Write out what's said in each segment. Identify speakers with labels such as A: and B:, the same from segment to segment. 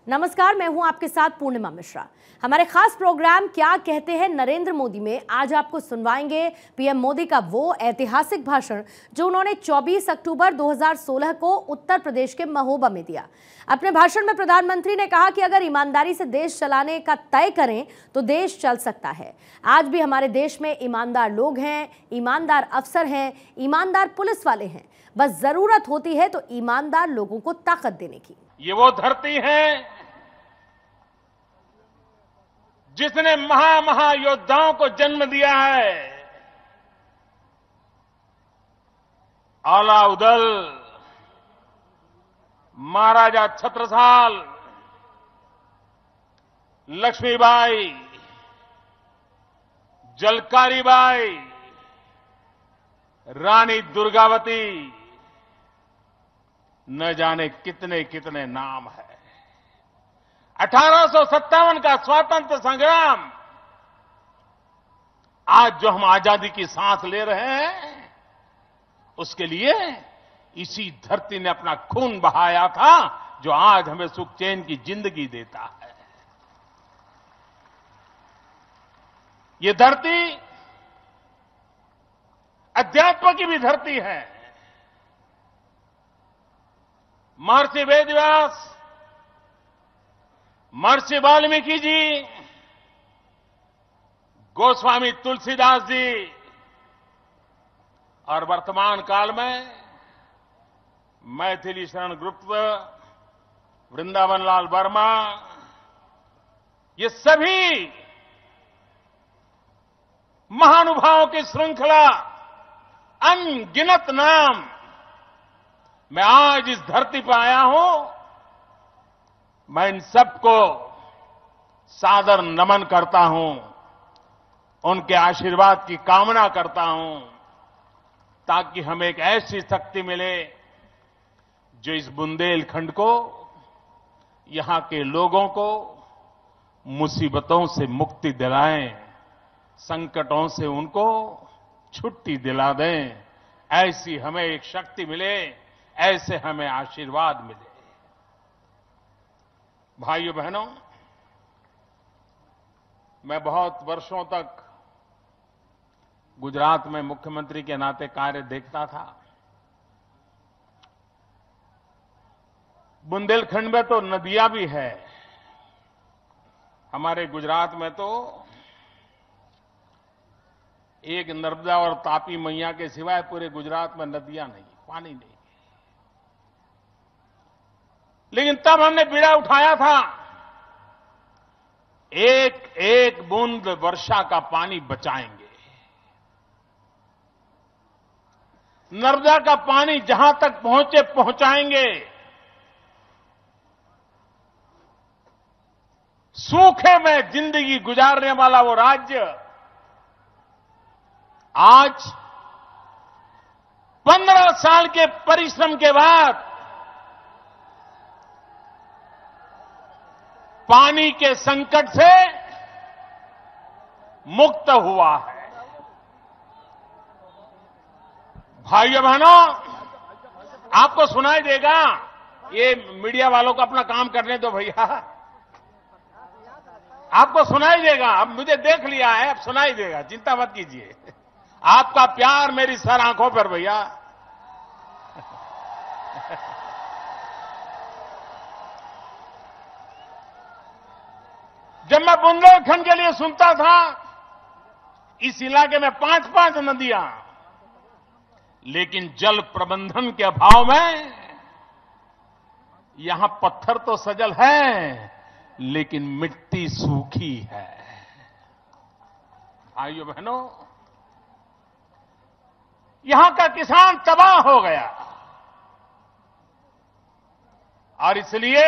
A: नमस्कार, मैं हूं आपके साथ पूर्णिमा मिश्रा। हमारे खास प्रोग्राम क्या कहते हैं नरेंद्र मोदी में आज आपको सुनवाएंगे पीएम मोदी का वो ऐतिहासिक भाषण जो उन्होंने 24 अक्टूबर 2016 को उत्तर प्रदेश के महोबा में दिया। अपने भाषण में प्रधानमंत्री ने कहा कि अगर ईमानदारी से देश चलाने का तय करें तो देश चल सकता है। आज भी हमारे देश में ईमानदार लोग हैं, ईमानदार अफसर हैं, ईमानदार पुलिस वाले हैं। बस जरूरत होती है तो ईमानदार लोगों को ताकत देने की।
B: ये वो धरती है जिसने महायोद्धाओं को जन्म दिया है। अलाउद्दीन, महाराजा छत्रसाल, लक्ष्मीबाई, जलकारी बाई, रानी दुर्गावती, न जाने कितने कितने नाम है। 1857 का स्वातंत्र संग्राम, आज जो हम आजादी की सांस ले रहे हैं, उसके लिए इसी धरती ने अपना खून बहाया था जो आज हमें सुख चैन की जिंदगी देता है। ये धरती अध्यात्म की भी धरती है। महर्षि वेदव्यास, महर्षि वाल्मीकि जी, गोस्वामी तुलसीदास जी और वर्तमान काल में मैथिली शरण गुप्त, वृंदावन लाल वर्मा, ये सभी महानुभावों की श्रृंखला, अनगिनत नाम। मैं आज इस धरती पर आया हूं, मैं इन सबको सादर नमन करता हूं, उनके आशीर्वाद की कामना करता हूं, ताकि हमें एक ऐसी शक्ति मिले जो इस बुंदेलखंड को, यहां के लोगों को मुसीबतों से मुक्ति दिलाएं, संकटों से उनको छुट्टी दिला दें। ऐसी हमें एक शक्ति मिले, ऐसे हमें आशीर्वाद मिले। भाइयों बहनों, मैं बहुत वर्षों तक गुजरात में मुख्यमंत्री के नाते कार्य देखता था। बुंदेलखंड में तो नदियां भी है। हमारे गुजरात में तो एक नर्मदा और तापी मैया के सिवाय पूरे गुजरात में नदियां नहीं, पानी नहीं। लेकिन तब हमने बीड़ा उठाया था, एक एक बूंद वर्षा का पानी बचाएंगे। नर्मदा का पानी जहां तक पहुंचे पहुंचाएंगे। सूखे में जिंदगी गुजारने वाला वो राज्य आज 15 साल के परिश्रम के बाद पानी के संकट से मुक्त हुआ है। भाइयों बहनों, आपको सुनाई देगा, ये मीडिया वालों को अपना काम करने दो भैया। आपको सुनाई देगा, अब मुझे देख लिया है, अब सुनाई देगा, चिंता मत कीजिए। आपका प्यार मेरी सर आंखों पर भैया। जब मैं बुंदेलखंड के लिए सुनता था, इस इलाके में 5-5 नदियां, लेकिन जल प्रबंधन के अभाव में यहां पत्थर तो सजल है, लेकिन मिट्टी सूखी है। भाइयों बहनों, यहां का किसान तबाह हो गया और इसलिए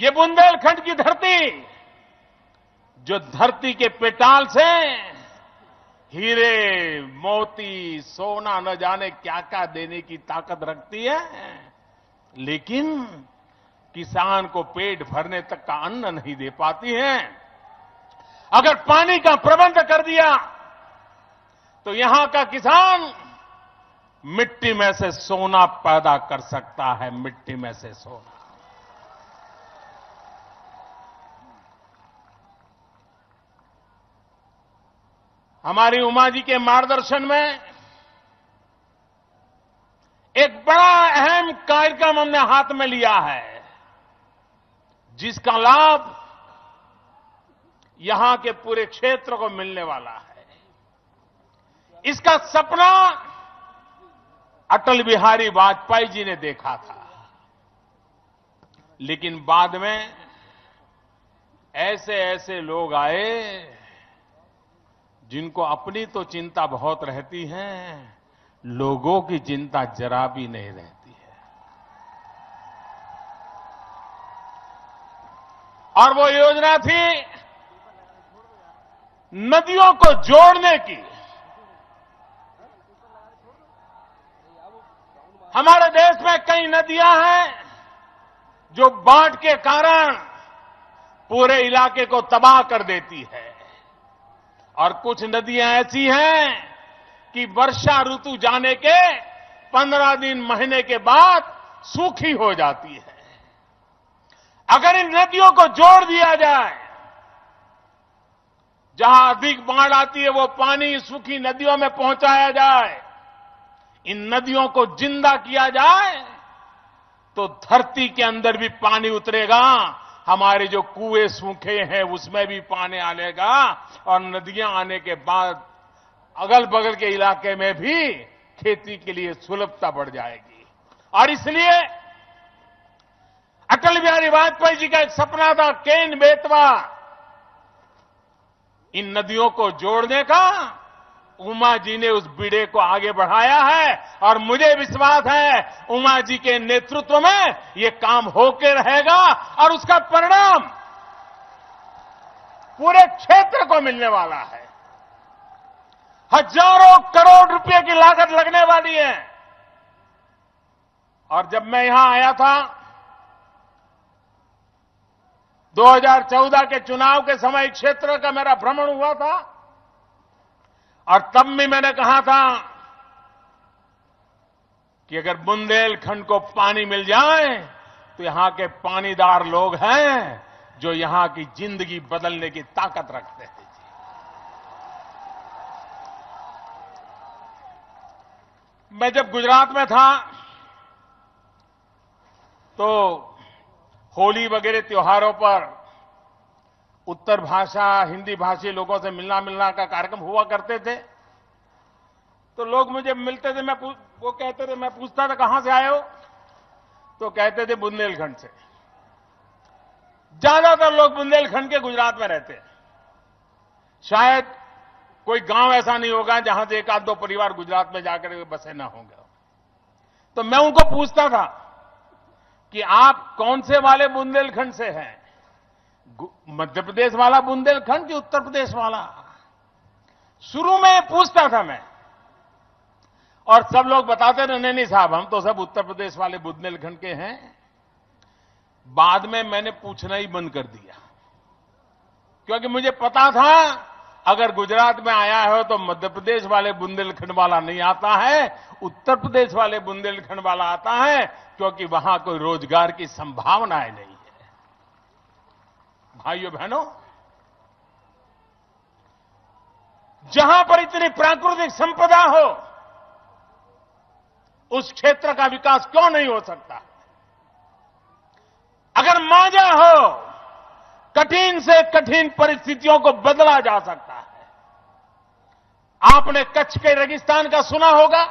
B: ये बुंदेलखंड की धरती, जो धरती के पेटाल से हीरे, मोती, सोना न जाने क्या क्या देने की ताकत रखती है, लेकिन किसान को पेट भरने तक का अन्न नहीं दे पाती है। अगर पानी का प्रबंध कर दिया तो यहां का किसान मिट्टी में से सोना पैदा कर सकता है, मिट्टी में से सोना। हमारी उमा जी के मार्गदर्शन में एक बड़ा अहम कार्यक्रम हमने हाथ में लिया है, जिसका लाभ यहां के पूरे क्षेत्र को मिलने वाला है। इसका सपना अटल बिहारी वाजपेयी जी ने देखा था, लेकिन बाद में ऐसे ऐसे लोग आए जिनको अपनी तो चिंता बहुत रहती है, लोगों की चिंता जरा भी नहीं रहती है। और वो योजना थी नदियों को जोड़ने की। हमारे देश में कई नदियां हैं जो बाढ़ के कारण पूरे इलाके को तबाह कर देती है, और कुछ नदियां ऐसी हैं कि वर्षा ऋतु जाने के 15 दिन महीने के बाद सूखी हो जाती है। अगर इन नदियों को जोड़ दिया जाए, जहां अधिक बाढ़ आती है वो पानी सूखी नदियों में पहुंचाया जाए, इन नदियों को जिंदा किया जाए, तो धरती के अंदर भी पानी उतरेगा, हमारे जो कुएं सूखे हैं उसमें भी पानी आएगा, और नदियां आने के बाद अगल बगल के इलाके में भी खेती के लिए सुलभता बढ़ जाएगी। और इसलिए अटल बिहारी वाजपेयी जी का एक सपना था, केन बेतवा, इन नदियों को जोड़ने का। उमा जी ने उस बीड़े को आगे बढ़ाया है, और मुझे विश्वास है उमा जी के नेतृत्व में ये काम होके रहेगा, और उसका परिणाम पूरे क्षेत्र को मिलने वाला है। हजारों करोड़ रुपए की लागत लगने वाली है। और जब मैं यहां आया था 2014 के चुनाव के समय क्षेत्र का मेरा भ्रमण हुआ था, और तब भी मैंने कहा था कि अगर बुंदेलखंड को पानी मिल जाए तो यहां के पानीदार लोग हैं जो यहां की जिंदगी बदलने की ताकत रखते हैं। मैं जब गुजरात में था तो होली वगैरह त्योहारों पर उत्तर भाषा हिंदी भाषी लोगों से मिलना का कार्यक्रम हुआ करते थे। तो लोग मुझे मिलते थे, वो कहते थे, मैं पूछता था कहां से आए हो, तो कहते थे बुंदेलखंड से। ज्यादातर लोग बुंदेलखंड के गुजरात में रहते हैं। शायद कोई गांव ऐसा नहीं होगा जहां से एक आध दो परिवार गुजरात में जाकर बसे ना होंगे। तो मैं उनको पूछता था कि आप कौन से वाले बुंदेलखंड से हैं, मध्य प्रदेश वाला बुंदेलखंड कि उत्तर प्रदेश वाला? शुरू में पूछता था मैं, और सब लोग बताते थे नहीं साहब हम तो सब उत्तर प्रदेश वाले बुंदेलखंड के हैं। बाद में मैंने पूछना ही बंद कर दिया, क्योंकि मुझे पता था अगर गुजरात में आया हो तो मध्य प्रदेश वाले बुंदेलखंड वाला नहीं आता है, उत्तर प्रदेश वाले बुंदेलखंड वाला आता है, क्योंकि वहां कोई रोजगार की संभावनाएं नहीं है। भाइयों बहनों, जहां पर इतनी प्राकृतिक संपदा हो उस क्षेत्र का विकास क्यों नहीं हो सकता? अगर मांझा हो, कठिन से कठिन परिस्थितियों को बदला जा सकता है। आपने कच्छ के रेगिस्तान का सुना होगा।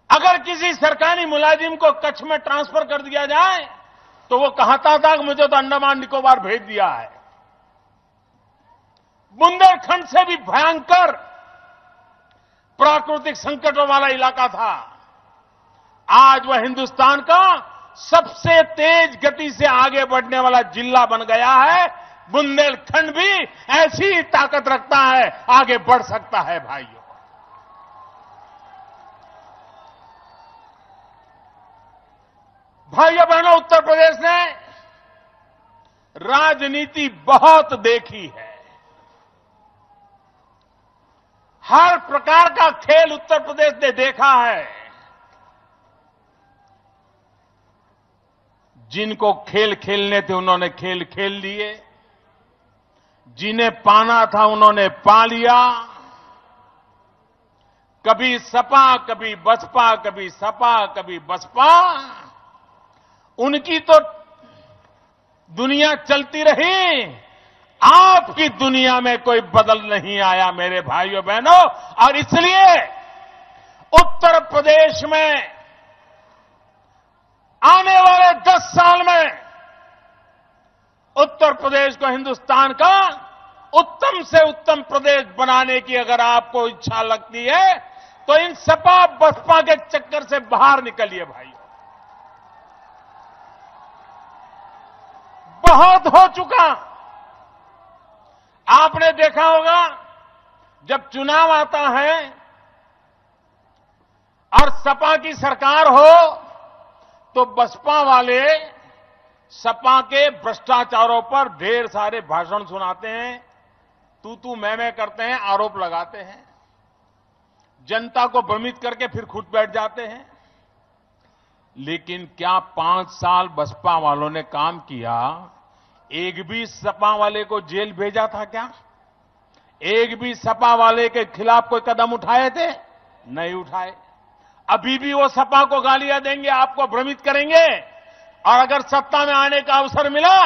B: अगर किसी सरकारी मुलाजिम को कच्छ में ट्रांसफर कर दिया जाए तो वो कहता था कि मुझे तो अंडमान निकोबार भेज दिया है। बुंदेलखंड से भी भयंकर प्राकृतिक संकटों वाला इलाका था। आज वह हिंदुस्तान का सबसे तेज गति से आगे बढ़ने वाला जिला बन गया है। बुंदेलखंड भी ऐसी ही ताकत रखता है, आगे बढ़ सकता है। भाइयों, बहनों, उत्तर प्रदेश ने राजनीति बहुत देखी है। हर प्रकार का खेल उत्तर प्रदेश ने देखा है। जिनको खेल खेलने थे उन्होंने खेल खेल लिए, जिन्हें पाना था उन्होंने पा लिया। कभी सपा, कभी बसपा, कभी सपा, कभी बसपा, उनकी तो दुनिया चलती रही, आपकी दुनिया में कोई बदल नहीं आया मेरे भाइयों बहनों। और इसलिए उत्तर प्रदेश में आने वाले 10 साल में उत्तर प्रदेश को हिंदुस्तान का उत्तम से उत्तम प्रदेश बनाने की अगर आपको इच्छा लगती है तो इन सपा बसपा के चक्कर से बाहर निकलिए भाइयों। बहुत हो चुका। आपने देखा होगा जब चुनाव आता है और सपा की सरकार हो तो बसपा वाले सपा के भ्रष्टाचारों पर ढेर सारे भाषण सुनाते हैं, तू मैं करते हैं, आरोप लगाते हैं, जनता को भ्रमित करके फिर खुद बैठ जाते हैं। लेकिन क्या 5 साल बसपा वालों ने काम किया? एक भी सपा वाले को जेल भेजा था क्या? एक भी सपा वाले के खिलाफ कोई कदम उठाए थे? नहीं उठाए। अभी भी वो सपा को गालियां देंगे, आपको भ्रमित करेंगे, और अगर सत्ता में आने का अवसर मिला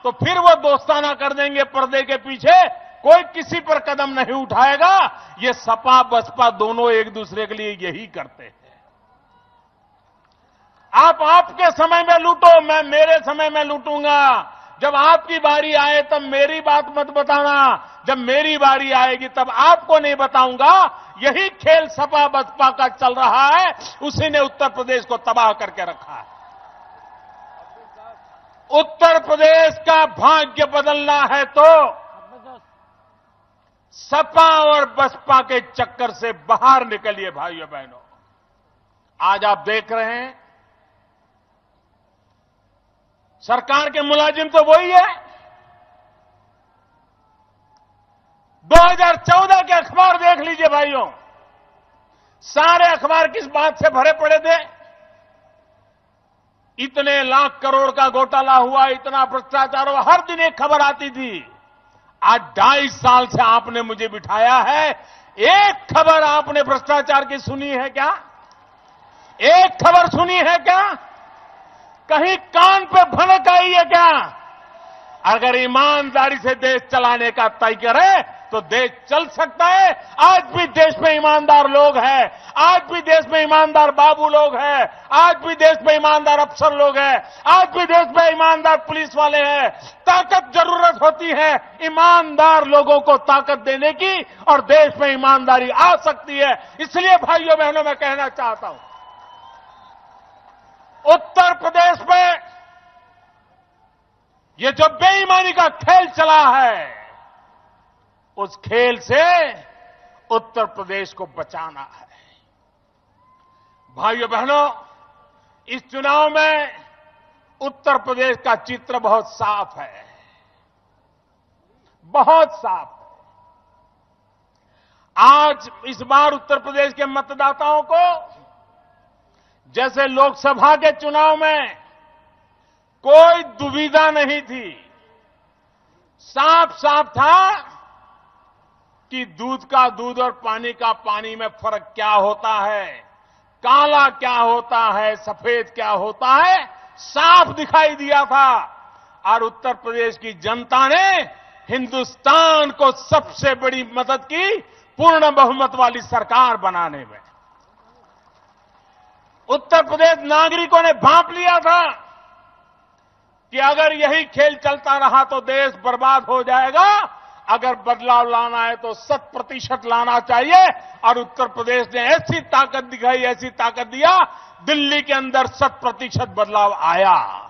B: तो फिर वो दोस्ताना कर देंगे पर्दे के पीछे, कोई किसी पर कदम नहीं उठाएगा। ये सपा बसपा दोनों एक दूसरे के लिए यही करते हैं। आप आपके समय में लूटो, मैं मेरे समय में लूटूंगा। जब आपकी बारी आए तब मेरी बात मत बताना, जब मेरी बारी आएगी तब आपको नहीं बताऊंगा। यही खेल सपा बसपा का चल रहा है, उसी ने उत्तर प्रदेश को तबाह करके रखा है। उत्तर प्रदेश का भाग्य बदलना है तो सपा और बसपा के चक्कर से बाहर निकलिए भाइयों बहनों। आज आप देख रहे हैं सरकार के मुलाजिम तो वही है। 2014 के अखबार देख लीजिए भाइयों, सारे अखबार किस बात से भरे पड़े थे? इतने लाख करोड़ का घोटाला हुआ, इतना भ्रष्टाचार हुआ, हर दिन एक खबर आती थी। आज 2.5 साल से आपने मुझे बिठाया है, एक खबर आपने भ्रष्टाचार की सुनी है क्या? एक खबर सुनी है क्या? कहीं कान पे भनक आई है क्या? अगर ईमानदारी से देश चलाने का तय करे तो देश चल सकता है। आज भी देश में ईमानदार लोग हैं, आज भी देश में ईमानदार बाबू लोग हैं, आज भी देश में ईमानदार अफसर लोग हैं, आज भी देश में ईमानदार पुलिस वाले हैं। ताकत जरूरत होती है ईमानदार लोगों को ताकत देने की, और देश में ईमानदारी आ सकती है। इसलिए भाइयों बहनों मैं कहना चाहता हूं, उत्तर प्रदेश में ये जो बेईमानी का खेल चला है, उस खेल से उत्तर प्रदेश को बचाना है। भाइयों बहनों, इस चुनाव में उत्तर प्रदेश का चित्र बहुत साफ है, बहुत साफ है। आज इस बार उत्तर प्रदेश के मतदाताओं को जैसे लोकसभा के चुनाव में कोई दुविधा नहीं थी, साफ साफ था कि दूध का दूध और पानी का पानी में फर्क क्या होता है, काला क्या होता है, सफेद क्या होता है, साफ दिखाई दिया था। और उत्तर प्रदेश की जनता ने हिंदुस्तान को सबसे बड़ी मदद की पूर्ण बहुमत वाली सरकार बनाने में। उत्तर प्रदेश नागरिकों ने भांप लिया था कि अगर यही खेल चलता रहा तो देश बर्बाद हो जाएगा, अगर बदलाव लाना है तो 100% लाना चाहिए। और उत्तर प्रदेश ने ऐसी ताकत दिखाई, ऐसी ताकत दिया, दिल्ली के अंदर 100% बदलाव आया।